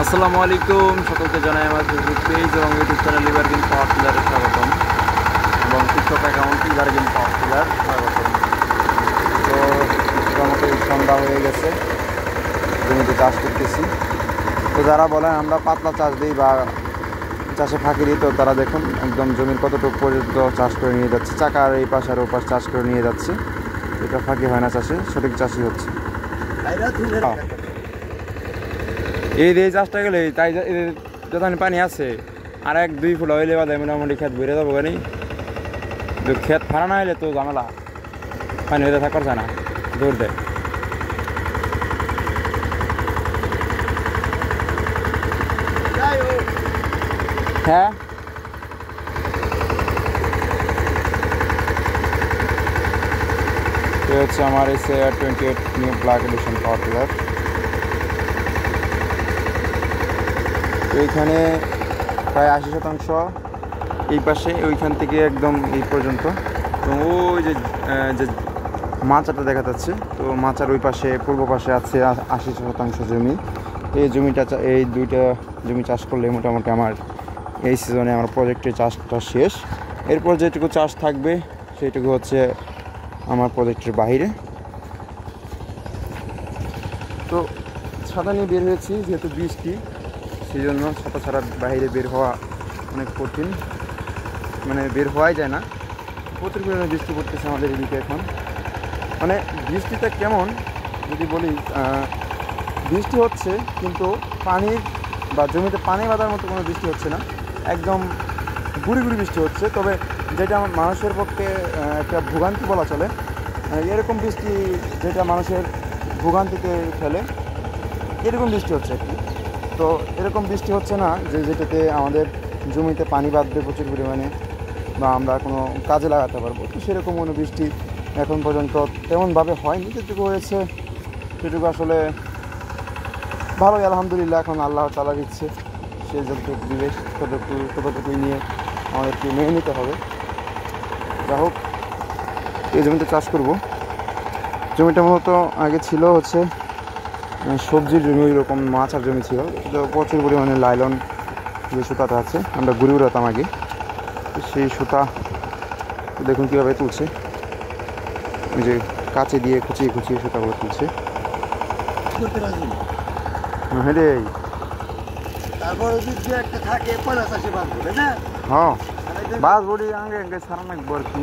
আসসালামু আলাইকুম, সকলকে জানাই আমার ফেসবুক পেজ এবং ইউটিউব চ্যানেল লিবারগিন পাওয়ার টিলারে স্বাগতম এবং টিকটক অ্যাকাউন্ট লিবারগিন পাওয়ার টিলার স্বাগতম। তো মোটামুটি সন্ধ্যা হয়ে গেছে, জমিতে চাষ করতেছি। তো যারা বলেন আমরা পাতলা চাষ দিই বা চাষে ফাঁকি দিই, তো তারা দেখুন একদম জমির কতটুকু পর্যন্ত চাষ করে নিয়ে যাচ্ছে, চাকার এই পাশ আর ও পাশ চাষ করে নিয়ে যাচ্ছে। এটা ফাঁকি হয় না, চাষে সঠিক চাষই হচ্ছে। এই দিয়ে চাষটা গেলে তাই যখন পানি আছে আর 1-2 ফুট হইলে বাদে মোটামুটি খেত ভরে যাবো গানি। খেত ফাড়া না হলে তো ঝামেলা, পানি হইতে থাকার যায় না, দৌড় দেয়। হ্যাঁ, এ হচ্ছে আমার SAR 28 new black addition power tiller. এইখানে প্রায় 80% এই পাশে, ওইখান থেকে একদম এই পর্যন্ত। তো ওই যে মাচাটা দেখা যাচ্ছে, তো মাচার ওই পাশে পূর্ব পাশে আছে 80% জমি। এই জমিটা, এই দুইটা জমি চাষ করলে মোটামুটি আমার এই সিজনে আমার প্রজেক্টের চাষটা শেষ। এরপর যেটুকু চাষ থাকবে সেইটুকু হচ্ছে আমার প্রজেক্টের বাইরে। তো ছাতা নিয়ে বের হয়েছি, যেহেতু বৃষ্টি, সেই জন্য ছাতা ছাড়া বাইরে বের হওয়া অনেক কঠিন, মানে বের হওয়াই যায় না। প্রচুর পরিমাণে বৃষ্টি পড়তেছে আমাদের এদিকে এখন। মানে বৃষ্টিটা কেমন যদি বলি, বৃষ্টি হচ্ছে কিন্তু পানির বা জমিতে পানি বাঁধার মতো কোনো বৃষ্টি হচ্ছে না, একদম গুড়ি গুড়ি বৃষ্টি হচ্ছে। তবে যেটা আমার মানুষের পক্ষে একটা ভোগান্তি বলা চলে, এরকম বৃষ্টি যেটা মানুষের ভোগান্তিতে ফেলে, এরকম বৃষ্টি হচ্ছে আর কি। তো এরকম বৃষ্টি হচ্ছে না যেটাতে আমাদের জমিতে পানি বাঁধবে প্রচুর পরিমাণে বা আমরা কোনো কাজে লাগাতে পারবো। তো সেরকম কোনো বৃষ্টি এখন পর্যন্ত তেমনভাবে হয়নি। যেটুকু হয়েছে সেটুকু আসলে ভালোই, আলহামদুলিল্লাহ। এখন আল্লাহ তাআলার ইচ্ছে, সে যতটুকু দিবে ততটুকুই নিয়ে আমাদেরকে মেনে নিতে হবে। যা হোক, এই জমিতে চাষ করব। জমিটা মূলত আগে ছিল হচ্ছে সবজির জমি, ওই রকম মাছ আর জমি ছিল। তো প্রচুর পরিমাণে লাইলন যে সুতাটা আছে, আমরা ঘুরে উড়াতাম আগে, সেই সুতা দেখুন কীভাবে তুলছে, ওই যে কাঁচে দিয়ে খুঁচিয়ে খুঁচিয়ে সুতাগুলো তুলছে। হ্যাঁ রে, তারপর যদি একটা থাকে পয়লা চাষে বাঁধ বলে না। হ্যাঁ, বাস বডি আগে আগে সারা নাকবো আর কি।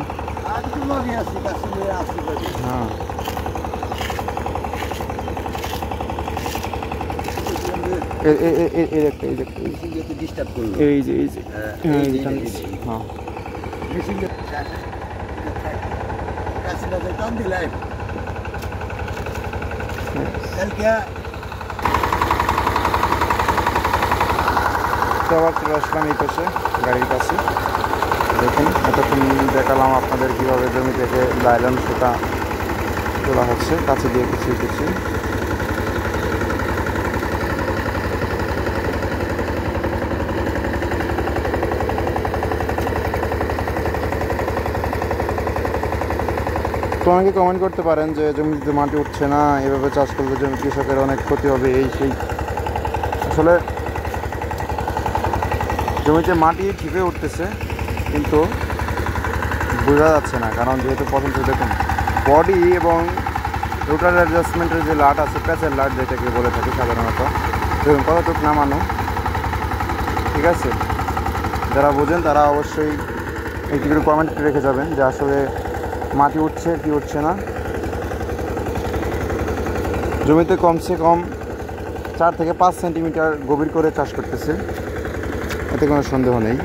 হ্যাঁ, এই যে হ্যাঁ, আবার চলে আসলাম এই পাশে গাড়ির কাছে। দেখুন, এতক্ষণ দেখালাম আপনাদের কীভাবে জমি থেকে লাইলন সুতা তোলা হচ্ছে, কাছে দিয়ে কুচিয়ে কুচিয়ে। তো অনেকে কমেন্ট করতে পারেন যে জমিতে মাটি উঠছে না, এভাবে চাষ করলে জমি কৃষকের অনেক ক্ষতি হবে, এই সেই। আসলে জমিতে মাটি ঠিকই উঠতেছে কিন্তু বোঝা যাচ্ছে না, কারণ যেহেতু প্রথম থেকে দেখুন বডি এবং রোটার অ্যাডজাস্টমেন্টের যে লাট আছে, প্যাচের লাট যেটাকে বলে থাকি সাধারণত, দেখুন কতটুকু নামানো। ঠিক আছে, যারা বোঝেন তারা অবশ্যই একটু করে কমেন্ট রেখে যাবেন যে আসলে মাটি উঠছে কি উঠছে না। জমিতে কমসে কম 4 থেকে 5 সেন্টিমিটার গভীর করে চাষ করতেছে, এতে কোনো সন্দেহ নেই।